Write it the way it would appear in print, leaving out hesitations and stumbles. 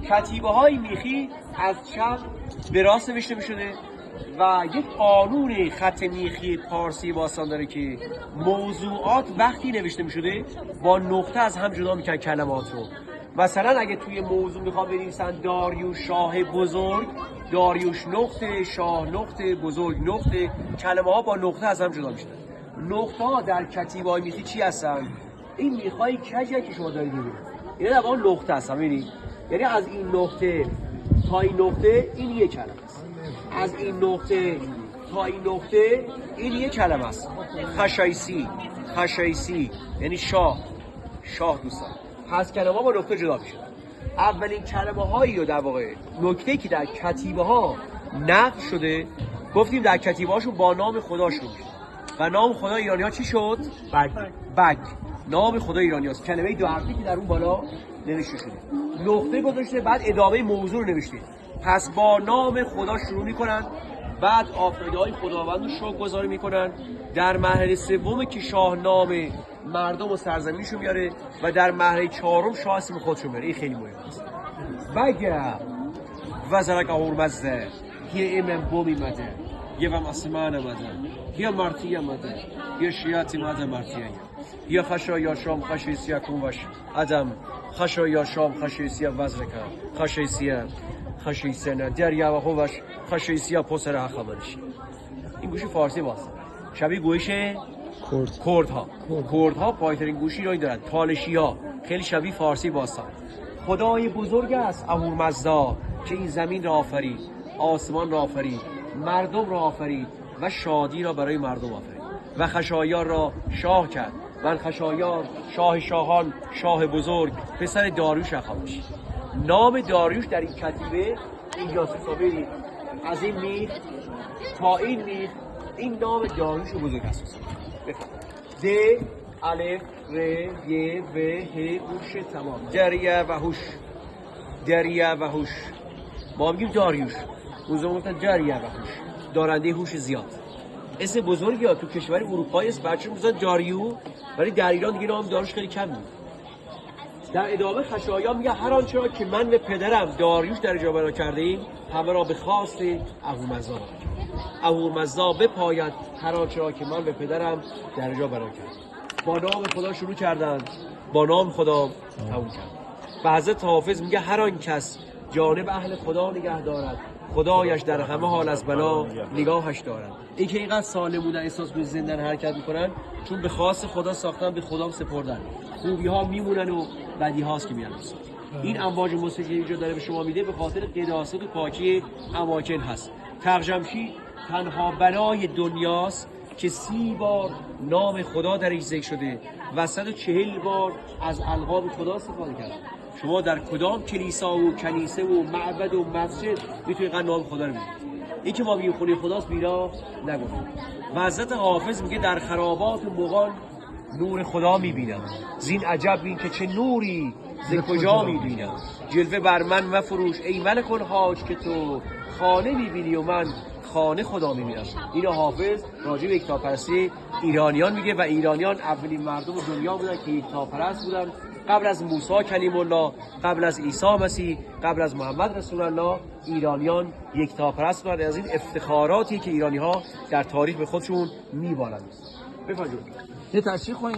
کتیبه های میخی از چپ به راست نوشته میشده و یک قانون خط میخی پارسی باستان داره که موضوعات وقتی نوشته میشده با نقطه از هم جدا میکنن کلمات رو. مثلا اگه توی موضوع میخوام بنویسن داریوش شاه بزرگ، داریوش نقطه، شاه نقطه، بزرگ نقطه، کلمه ها با نقطه از هم جدا میشن. نقطه ها در کتیبه های میخی چی هستن؟ این میخای کجی که شما دارید میبینید اینا در واقع نقطه هستن. ببینید یعنی از این نقطه تا این نقطه این یک کلمه است، از این نقطه تا این نقطه این یک کلمه است. خشایسی یعنی شاه دوستان. پس کلمه ها با نقطه جدا میشن. اولین کلمه هایی رو در واقع نکته که در کتیبه ها نقل شده گفتیم در کتیبه هاشون با نام خدا شروع میشه و نام خدا ایرانی ها چی شد؟ بگ. نام خدا ایرانی هاست، کلمه دو حرفی که در اون بالا نوشته شده. نقطه گذاشته بعد ادامه موضوع رو نوشته. پس با نام خدا شروع میکنن، بعد آفریده های خداوند رو شکرگزاری میکنن. در مرحله سوم که شاه نام مردم و سرزمینشو میاره و در مرحله چهارم شاه اسم خودشو میاره. این خیلی مهمه است. بگه وزرک آورمزده یه امم بومی مده یه وم اسمان مده یه مرتی مده یه شیاتی مده مرتیه یا خشا یا شام خشیسیه کنوش ادم خشا یا شام خشیسیه وزرکه خشیسیه نه دریا و خوش خشیسیه پسر حخبرشی. این گوشی فارسی باست، شبیه گوش کردها پایترین گوشی رو دارن. تالشی ها خیلی شبیه فارسی باستان. خدای بزرگ است اهورمزدا که این زمین را آفرید، آسمان را آفرید، مردم را آفرید و شادی را برای مردم آفرید و خشایار را شاه کرد. من خشایار شاه شاهان، شاه بزرگ، پسر داریوش هخامنشی. نام داریوش در این کتیبه اینجاست. ببینید از این میخ تا این میخ این نام داریوش بزرگ است. د الف ر ی و ه هوش تمام. دریه و هوش ما میگیم داریوش، اون زمان گفتن دریه و هوش، دارنده هوش زیاد. اسم بزرگی ها تو کشور اروپایی است، بچه میگن داریو، ولی در ایران دیگه نام داریوش خیلی کم میاد. در ادامه خشایار میگه هر آنچه را که من و پدرم داریوش در جا بنا کرده ایم همه را به خواست اهورمزدا بنا کرد. اهورمزدا بپاید هر آنچه را که من و پدرم در جا بنا کرد. با نام خدا شروع کردند، با نام خدا تموم کرد. و حضرت حافظ میگه هر آن کس جانب اهل خدا نگه دارد خدایش در همه حال از بلا نگاهش دارد. این که اینقدر سالم بودن احساس به زندن حرکت میکنن چون به خواست خدا ساختن، به خدا سپردن. خوبی ها میمونن و بدی هاست که میان. این امواج موسیقی اینجا داره به شما میده به خاطر قداست و پاکی اماکن هست. تقجمشی تنها بنای دنیاست که 30 بار نام خدا درش ذکر شده و 140 بار از القاب خدا استفاده کرده. شما در کدام کلیسا و کنیسه و معبد و مسجد میتونید نام خدا رو ببینید؟ این که ما میگیم خونه خداست بینا نگفتیم. و حضرت حافظ میگه در خرابات مغان نور خدا میبینم، زین عجب بین که چه نوری ز کجا میبینم. جلوه بر من مفروش ای ملک الحاج که تو خانه میبینی و من خانه خدا میبینم. اینو حافظ راجع به یکتاپرستی ایرانیان میگه و ایرانیان اولین مردم دنیا بودن که یکتاپرست بودن. قبل از موسی کلیم الله، قبل از عیسی مسیح، قبل از محمد رسول الله ایرانیان یکتاپرست بودن. از این افتخاراتی که ایرانی ها در تاریخ به خودشون میبالند. بفرمایید. یه تشریح کنید.